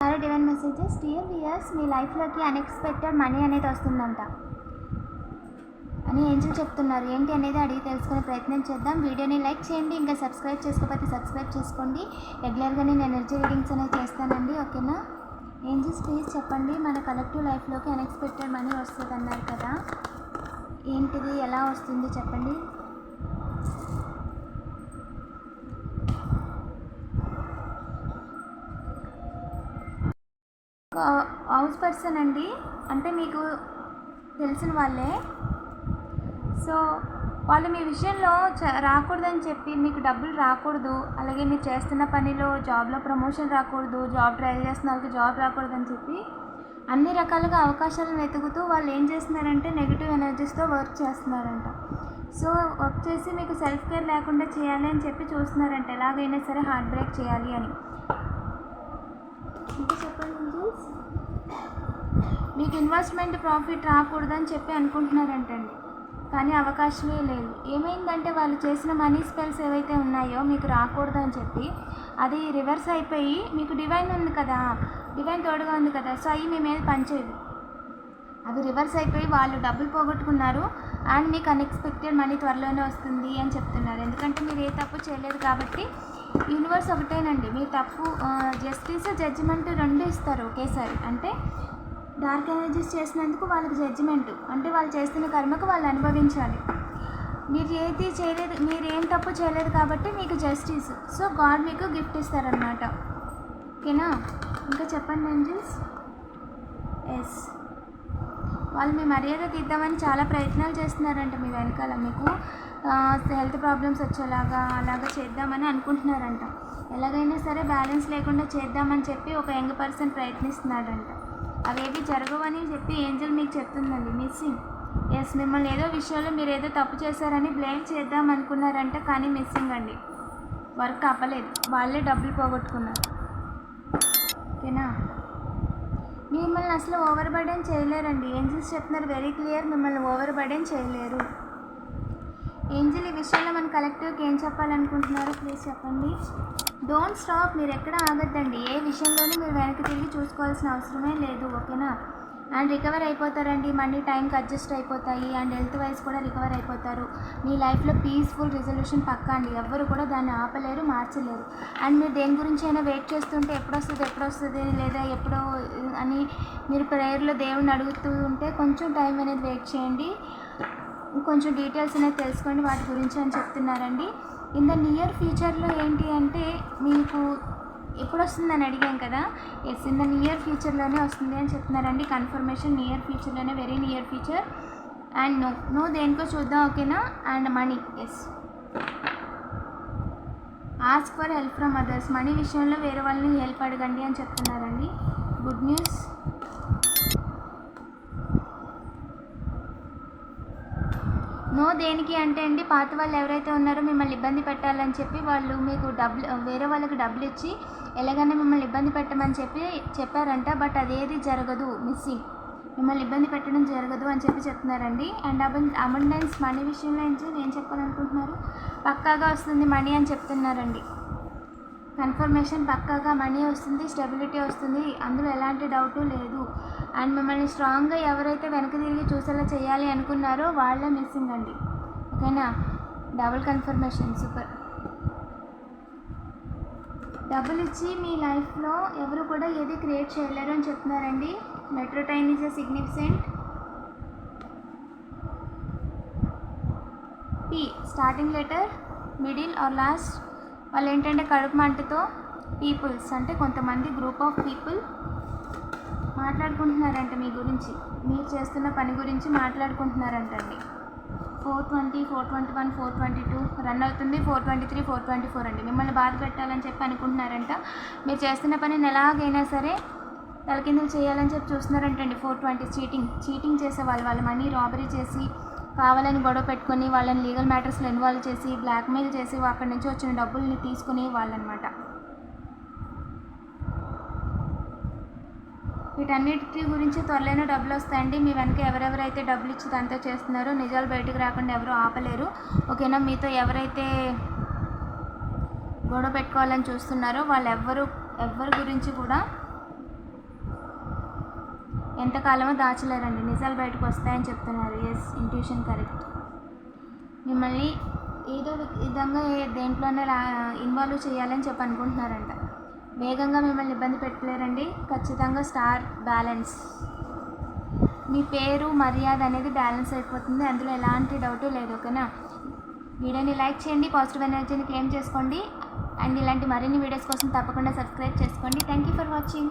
Hello divine messages dear viewers, మీ లైఫ్లోకి unexpected money అనేది వస్తుందంట అని ఏంజల్ చెప్తున్నారు. ఏంటి అనేది అడిగి తెలుసుకునే ప్రయత్నం చేద్దాం. వీడియోని లైక్ చేయండి, ఇంకా సబ్స్క్రైబ్ చేసుకోకపోతే సబ్స్క్రైబ్ చేసుకోండి. రెగ్యులర్గా నేను ఎనర్జీ రీడింగ్స్ అనేవి చేస్తానండి, ఓకేనా? ఏంజల్స్ ప్లీజ్ చెప్పండి, మన కలెక్టివ్ లైఫ్లోకి అన్ఎక్స్పెక్టెడ్ మనీ వస్తుంది అన్నారు కదా, ఏంటిది, ఎలా వస్తుంది చెప్పండి. హౌస్ పర్సన్ అండి, అంటే మీకు తెలిసిన వాళ్ళే. సో వాళ్ళు మీ విషయంలో రాకూడదని చెప్పి, మీకు డబ్బులు రాకూడదు, అలాగే మీరు చేస్తున్న పనిలో జాబ్లో ప్రమోషన్ రాకూడదు, జాబ్ ట్రై చేస్తున్న వాళ్ళకి జాబ్ రాకూడదని చెప్పి అన్ని రకాలుగా అవకాశాలను వెతుకుతూ వాళ్ళు ఏం చేస్తున్నారంటే నెగిటివ్ ఎనర్జీస్తో వర్క్ చేస్తున్నారంట. సో వర్క్ చేసి మీకు సెల్ఫ్ కేర్ లేకుండా చేయాలి అని చెప్పి చూస్తున్నారంట, ఎలాగైనా సరే హార్ట్ బ్రేక్ చేయాలి అని. ఇంకా చెప్పండి ఏంజల్స్. మీకు ఇన్వెస్ట్మెంట్ ప్రాఫిట్ రాకూడదని చెప్పి అనుకుంటున్నారంటండి, కానీ అవకాశమే లేదు. ఏమైందంటే వాళ్ళు చేసిన మనీ స్పెల్స్ ఏవైతే ఉన్నాయో మీకు రాకూడదు అని చెప్పి అది రివర్స్ అయిపోయి, మీకు డివైన్ ఉంది కదా, డివైన్ తోడుగా ఉంది కదా, సో అవి మీ మీద పనిచేయదు. అవి రివర్స్ అయిపోయి వాళ్ళు డబ్బులు పోగొట్టుకున్నారు అండ్ మీకు అన్ఎక్స్పెక్టెడ్ మనీ త్వరలోనే వస్తుంది అని చెప్తున్నారు. ఎందుకంటే మీరు ఏ తప్పు చేయలేదు కాబట్టి యూనివర్స్ ఒకటేనండి. మీ తప్పు జస్టిస్ జడ్జిమెంట్ రెండు ఇస్తారు ఒకేసారి. అంటే డార్క్ ఎనర్జీస్ చేసినందుకు వాళ్ళకి జడ్జిమెంట్, అంటే వాళ్ళు చేస్తున్న కర్మకు వాళ్ళు అనుభవించాలి. మీరు ఏది చేయలేదు, మీరు ఏం తప్పు చేయలేదు కాబట్టి మీకు జస్టిస్. సో గాడ్ మీకు గిఫ్ట్ ఇస్తారనమాట, ఓకేనా? ఇంకా చెప్పండి ఏంజల్స్. ఎస్, వాళ్ళు మీ మర్యాద తీద్దామని చాలా ప్రయత్నాలు చేస్తున్నారంట మీ వెనకాల, మీకు హెల్త్ ప్రాబ్లమ్స్ వచ్చేలాగా అలాగా చేద్దామని అనుకుంటున్నారంట. ఎలాగైనా సరే బ్యాలెన్స్ లేకుండా చేద్దామని చెప్పి ఒక యంగ్ పర్సన్ ప్రయత్నిస్తున్నాడంట. అవేవి జరగవని చెప్పి ఏంజల్ మీకు చెప్తుందండి. మిస్సింగ్. ఎస్, మిమ్మల్ని ఏదో విషయంలో మీరు ఏదో తప్పు చేశారని బ్లేమ్ చేద్దాం అనుకున్నారంట, కానీ మిస్సింగ్ అండి. వర్క్ అవ్వలేదు, వాళ్ళే డబ్బులు పోగొట్టుకున్నారు, ఓకేనా? మిమ్మల్ని అసలు ఓవర్ బర్డెన్ చేయలేరండి. ఏంజల్స్ చెప్తున్నారు వెరీ క్లియర్, మిమ్మల్ని ఓవర్ బర్డెన్ చేయలేరు. ఏంజల్ ఈ విషయంలో మన కలెక్టివ్కి ఏం చెప్పాలనుకుంటున్నారో ప్లీజ్ చెప్పండి. డోంట్ స్టాప్, మీరు ఎక్కడ ఆగద్దండి. ఏ విషయంలోనూ మీరు వెనక్కి తిరిగి చూసుకోవాల్సిన అవసరమే లేదు, ఓకేనా? అండ్ రికవర్ అయిపోతారండి, మనీ టైంకి అడ్జస్ట్ అయిపోతాయి, అండ్ హెల్త్ వైజ్ కూడా రికవర్ అయిపోతారు. మీ లైఫ్లో పీస్ఫుల్ రిజల్యూషన్ పక్కా అండి, ఎవ్వరు కూడా దాన్ని ఆపలేరు, మార్చలేరు. అండ్ మీరు దేని గురించి అయినా వెయిట్ చేస్తుంటే ఎప్పుడు వస్తుంది లేదా ఎప్పుడో అని మీరు ప్రేయర్లో దేవుడిని అడుగుతూ ఉంటే కొంచెం టైం అనేది వెయిట్ చేయండి, కొంచెం డీటెయిల్స్ అనేది తెలుసుకోండి వాటి గురించి అని చెప్తున్నారండి. ఇన్ ద నియర్ ఫ్యూచర్లో ఏంటి అంటే మీకు ఎప్పుడు వస్తుందని అడిగాం కదా, ఎస్, ఇన్ ద నియర్ ఫ్యూచర్లోనే వస్తుంది అని చెప్తున్నారండి. కన్ఫర్మేషన్ నియర్ ఫ్యూచర్లోనే, very near future. And no దేనికో చూద్దాం, ఓకేనా? And money, yes, ask for help from others. Money విషయంలో వేరే వాళ్ళని హెల్ప్ అడగండి అని చెప్తున్నారండి. Good news. నో దేనికి అంటే అండి, పాత వాళ్ళు ఎవరైతే ఉన్నారో మిమ్మల్ని ఇబ్బంది పెట్టాలని చెప్పి వాళ్ళు మీకు డబ్బులు, వేరే వాళ్ళకి డబ్బులు ఇచ్చి ఎలాగైనా మిమ్మల్ని ఇబ్బంది పెట్టమని చెప్పారంట, బట్ అదేది జరగదు. మిస్సింగ్, మిమ్మల్ని ఇబ్బంది పెట్టడం జరగదు అని చెప్పి చెప్తున్నారండి. అండ్ అబండెన్స్ మనీ విషయంలో ఏం చెప్పాలనుకుంటున్నారు? పక్కాగా వస్తుంది మనీ అని చెప్తున్నారండి. కన్ఫర్మేషన్ పక్కాగా మనీ వస్తుంది, స్టెబిలిటీ వస్తుంది, అందులో ఎలాంటి డౌటు లేదు. అండ్ మిమ్మల్ని స్ట్రాంగ్గా ఎవరైతే వెనక తిరిగి చూసేలా చేయాలి అనుకున్నారో వాళ్ళే మిస్సింగ్ అండి, ఓకేనా? Double confirmation, super. డబ్బులు ఇచ్చి మీ లైఫ్లో ఎవరు కూడా ఏది క్రియేట్ చేయలేరు అని చెప్తున్నారండి. మెట్రోటైన్ is a significant P, starting letter, middle or last. వాళ్ళు ఏంటంటే కడుపు మంటతో పీపుల్స్, అంటే కొంతమంది గ్రూప్ ఆఫ్ పీపుల్ మాట్లాడుకుంటున్నారంట మీ గురించి, మీరు చేస్తున్న పని గురించి మాట్లాడుకుంటున్నారంటండి. 420, 421, 422 రన్ అవుతుంది, 423, 424 అండి. మిమ్మల్ని బాధ పెట్టాలని చెప్పి అనుకుంటున్నారంట. మీరు చేస్తున్న పనిని ఎలాగైనా సరే తలకిందులు చేయాలని చెప్పి చూస్తున్నారంటండి. 420 చీటింగ్ చేసే వాళ్ళ మనీ రాబరీ చేసి, కావాలని గొడవ పెట్టుకొని, వాళ్ళని లీగల్ మ్యాటర్స్లో ఇన్వాల్వ్ చేసి, బ్లాక్మెయిల్ చేసి అక్కడి నుంచి వచ్చిన డబ్బుల్ని తీసుకునే వాళ్ళనమాట. వీటన్నిటి గురించి త్వరలోనే డబ్బులు వస్తాయండి. మీ వెనక ఎవరెవరైతే డబ్బులు ఇచ్చి దాంతో చేస్తున్నారో నిజాలు బయటకు రాకుండా ఎవరు ఆపలేరు, ఓకేనా? మీతో ఎవరైతే గొడవ పెట్టుకోవాలని చూస్తున్నారో వాళ్ళు ఎవరి గురించి కూడా ఎంతకాలమో దాచలేరండి. నిజాలు బయటకు వస్తాయని చెప్తున్నారు. Yes, intuition correct. మిమ్మల్ని ఏదో విధంగా దేంట్లోనే ఇన్వాల్వ్ చేయాలని చెప్పి అనుకుంటున్నారంట. వేగంగా మిమ్మల్ని ఇబ్బంది పెట్టలేరండి. ఖచ్చితంగా స్టార్ బ్యాలెన్స్. మీ పేరు మర్యాద అనేది బ్యాలెన్స్ అయిపోతుంది. అందులో ఎలాంటి డౌటు లేదు. ఓకేనా? వీడియోని లైక్ చేయండి, పాజిటివ్ ఎనర్జీని క్లెయిమ్ చేసుకోండి. అండ్ ఇలాంటి మరిన్ని వీడియోస్ కోసం తప్పకుండా సబ్స్క్రైబ్ చేసుకోండి. Thank you for watching.